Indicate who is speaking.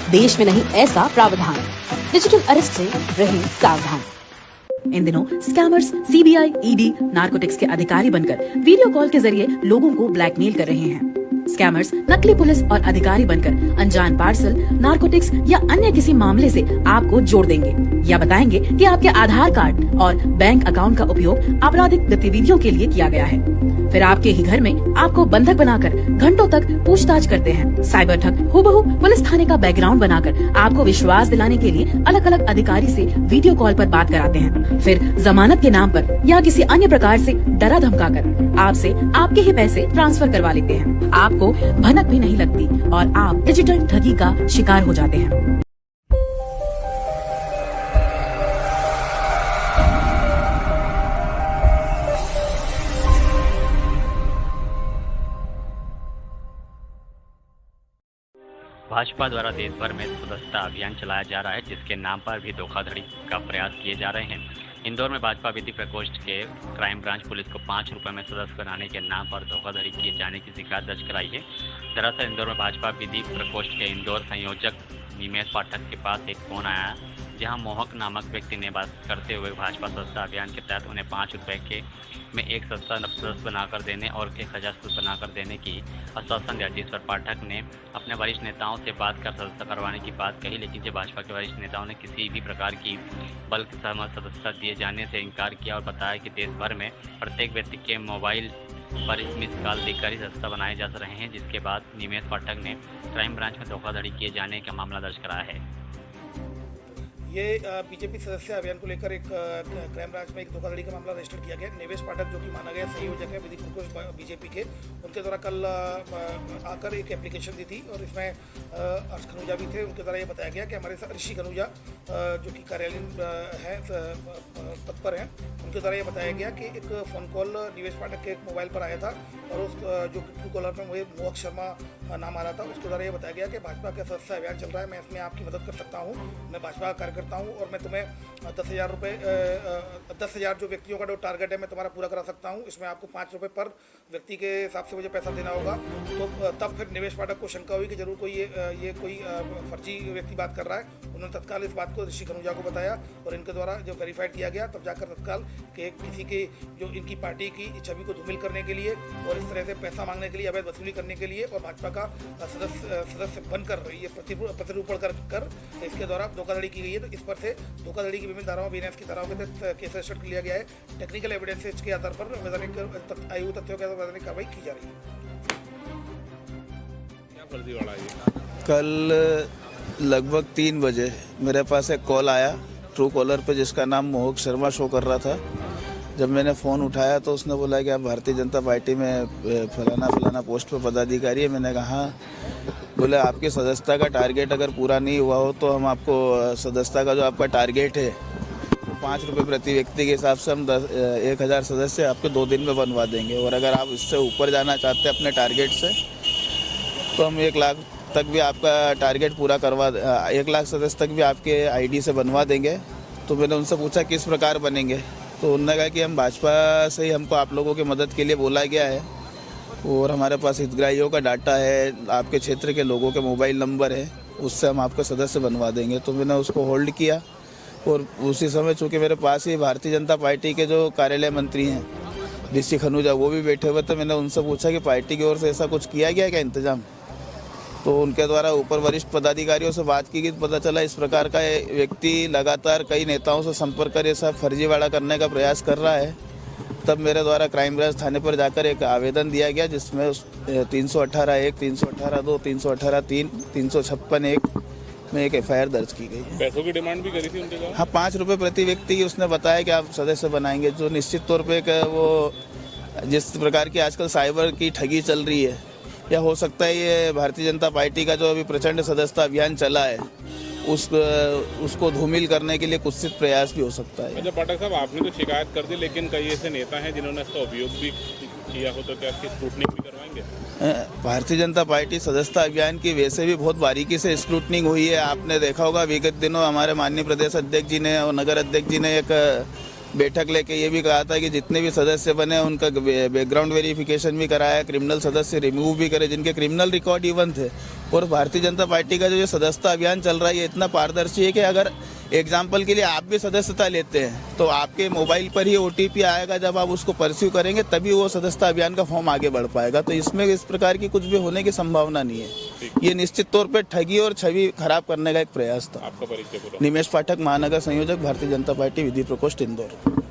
Speaker 1: देश में नहीं ऐसा प्रावधान। डिजिटल अरेस्ट से रहे सावधान। इन दिनों स्कैमर्स सीबीआई, ईडी, नारकोटिक्स के अधिकारी बनकर वीडियो कॉल के जरिए लोगों को ब्लैकमेल कर रहे हैं। स्कैमर्स नकली पुलिस और अधिकारी बनकर अनजान पार्सल, नारकोटिक्स या अन्य किसी मामले से आपको जोड़ देंगे या बताएंगे कि आपके आधार कार्ड और बैंक अकाउंट का उपयोग आपराधिक गतिविधियों के लिए किया गया है। फिर आपके ही घर में आपको बंधक बनाकर घंटों तक पूछताछ करते हैं। साइबर ठग हूबहू पुलिस थाने का बैकग्राउंड बनाकर आपको विश्वास दिलाने के लिए अलग अलग अधिकारी से वीडियो कॉल पर बात कराते हैं। फिर जमानत के नाम पर या किसी अन्य प्रकार से डरा धमकाकर आपसे आपके ही पैसे ट्रांसफर करवा लेते हैं। आपको भनक भी नहीं लगती और आप डिजिटल ठगी का शिकार हो जाते हैं।
Speaker 2: भाजपा द्वारा देश भर में सदस्यता अभियान चलाया जा रहा है, जिसके नाम पर भी धोखाधड़ी का प्रयास किए जा रहे हैं। इंदौर में भाजपा विधि प्रकोष्ठ के क्राइम ब्रांच पुलिस को 5 रुपए में सदस्य बनाने के नाम पर धोखाधड़ी किए जाने की शिकायत दर्ज कराई है। दरअसल इंदौर में भाजपा विधि प्रकोष्ठ के इंदौर संयोजक निमेश पाठक के पास एक फोन आया, जहां मोहक नामक व्यक्ति ने बात करते हुए भाजपा सदस्यता अभियान के तहत उन्हें 5 रुपए के में एक सदस्य बनाकर देने और 1000 सदस्य बनाकर देने की आश्वासन दिया, जिस पर पाठक ने अपने वरिष्ठ नेताओं से बात कर सदस्यता करवाने की बात कही। लेकिन जब भाजपा के वरिष्ठ नेताओं ने किसी भी प्रकार की बल्क सदस्यता दिए जाने से इनकार किया और बताया कि देश भर में प्रत्येक व्यक्ति के मोबाइल पर मिस कॉल देकर ही सदस्यता बनाए जा रहे हैं, जिसके बाद निमेश पाठक ने क्राइम ब्रांच में धोखाधड़ी किए जाने का मामला दर्ज कराया है।
Speaker 3: ये बीजेपी सदस्य अभियान को लेकर एक क्राइम ब्रांच में एक धोखाधड़ी का मामला रजिस्टर किया गया। निवेश पाठक जो कि माना गया संयोजक है विधि प्रकोष्ठ बीजेपी के, उनके द्वारा कल आकर एक एप्लीकेशन दी थी और इसमें हर्ष खनूजा भी थे। उनके द्वारा ये बताया गया कि हमारे साथ ऋषि खनूजा जो कि कार्यालयीन है तत्पर हैं, उनके द्वारा ये बताया गया कि एक फ़ोन कॉल निवेश पाठक के एक मोबाइल पर आया था और उस जो ट्रू कॉलर में मुझे मोहक शर्मा नाम आ रहा था, उसके द्वारा ये बताया गया कि भाजपा का सदस्य अभियान चल रहा है, मैं इसमें आपकी मदद कर सकता हूँ, मैं भाजपा का कार्यकर्ता हूँ और मैं तुम्हें 10,000 रुपये 10,000 जो व्यक्तियों का जो टारगेट है मैं तुम्हारा पूरा करा सकता हूँ, इसमें आपको 5 रुपये पर व्यक्ति के हिसाब से मुझे पैसा देना होगा। तो तब फिर निवेश पाठक को शंका हुई कि जरूर कोई ये कोई फर्जी व्यक्ति बात कर रहा है। उन्होंने तत्काल इस बात को ऋषि खनूजा को बताया और इनके द्वारा जब वेरीफाइड किया गया तब जाकर तत्काल कि किसी के जो इनकी पार्टी की छवि को धूमिल करने के लिए और इस तरह से पैसा मांगने के लिए, अवैध वसूली करने के लिए और भाजपा का सदस्य बनकर ये प्रतिरूपण कर इसके द्वारा धोखाधड़ी की गई है। तो इस पर से धोखाधड़ी की विभिन्न धाराओं बीएनएस की धाराओं के तहत केस रजिस्टर किया गया है। टेक्निकल एविडेंसेज के आधार पर वैधानिक आयु तथ्यों के आधार पर वैधानिक कार्रवाई की जा रही है।
Speaker 4: क्या फर्जीवाड़ा है?
Speaker 5: कल लगभग 3 बजे मेरे पास एक कॉल आया ट्रू कॉलर पे, जिसका नाम मोहक शर्मा शो कर रहा था। जब मैंने फ़ोन उठाया तो उसने बोला कि आप भारतीय जनता पार्टी में फलाना पोस्ट पर पदाधिकारी है। मैंने कहा, बोले आपकी सदस्यता का टारगेट अगर पूरा नहीं हुआ हो तो हम आपको सदस्यता का जो आपका टारगेट है 5 रुपये प्रति व्यक्ति के हिसाब से हम 1000 सदस्य आपके 2 दिन में बनवा देंगे, और अगर आप इससे ऊपर जाना चाहते हैं अपने टारगेट से तो हम 1 लाख तक भी आपका टारगेट पूरा करवा 1 लाख सदस्य तक भी आपके आईडी से बनवा देंगे। तो मैंने उनसे पूछा किस प्रकार बनेंगे, तो उन्होंने कहा कि हम भाजपा से ही हमको आप लोगों की मदद के लिए बोला गया है और हमारे पास हितग्राहियों का डाटा है, आपके क्षेत्र के लोगों के मोबाइल नंबर है, उससे हम आपको सदस्य बनवा देंगे। तो मैंने उसको होल्ड किया और उसी समय चूँकि मेरे पास ही भारतीय जनता पार्टी के जो कार्यालय मंत्री हैं ऋषि खनूजा वो भी बैठे हुए थे। मैंने उनसे पूछा कि पार्टी की ओर से ऐसा कुछ किया गया क्या इंतजाम, तो उनके द्वारा ऊपर वरिष्ठ पदाधिकारियों से बात की गई, पता चला इस प्रकार का व्यक्ति लगातार कई नेताओं से संपर्क कर ये सब फर्जीवाड़ा करने का प्रयास कर रहा है। तब मेरे द्वारा क्राइम ब्रांच थाने पर जाकर एक आवेदन दिया गया, जिसमें 318(1), 318(2), 318(3), 356(1) में एक FIR दर्ज की गई है।
Speaker 4: पैसों की डिमांड भी करी थी उनके द्वारा?
Speaker 5: हाँ, 5 रुपये प्रति व्यक्ति की उसने बताया कि आप सदस्य बनाएंगे, जो निश्चित तौर पर वो जिस प्रकार की आजकल साइबर की ठगी चल रही है, या हो सकता है ये भारतीय जनता पार्टी का जो अभी प्रचंड सदस्यता अभियान चला है उसको धूमिल करने के लिए कुत्सित प्रयास भी हो सकता है।
Speaker 4: अच्छा पाठक साहब, आपने तो शिकायत कर दी, लेकिन कई ऐसे नेता हैं जिन्होंने इसका उपयोग भी किया हो, तो क्या इसकी स्क्रूटनी भी करवाएंगे?
Speaker 5: भारतीय जनता पार्टी सदस्यता अभियान की वैसे भी बहुत बारीकी से स्क्रूटनिंग हुई है। आपने देखा होगा विगत दिनों हमारे माननीय प्रदेश अध्यक्ष जी ने और नगर अध्यक्ष जी ने एक बैठक लेके ये भी कहा था कि जितने भी सदस्य बने उनका बैकग्राउंड वेरिफिकेशन भी कराया, क्रिमिनल सदस्य रिमूव भी करे, जिनके क्रिमिनल रिकॉर्ड इवन थे और भारतीय जनता पार्टी का जो ये सदस्यता अभियान चल रहा है ये इतना पारदर्शी है कि अगर एग्जाम्पल के लिए आप भी सदस्यता लेते हैं तो आपके मोबाइल पर ही OTP आएगा, जब आप उसको परस्यू करेंगे तभी वो सदस्यता अभियान का फॉर्म आगे बढ़ पाएगा। तो इसमें इस प्रकार की कुछ भी होने की संभावना नहीं है। ये निश्चित तौर पर ठगी और छवि खराब करने का एक प्रयास था।
Speaker 4: आपका परिचय पूरा।
Speaker 5: निमेश पाठक, महानगर संयोजक, भारतीय जनता पार्टी विधि प्रकोष्ठ इंदौर।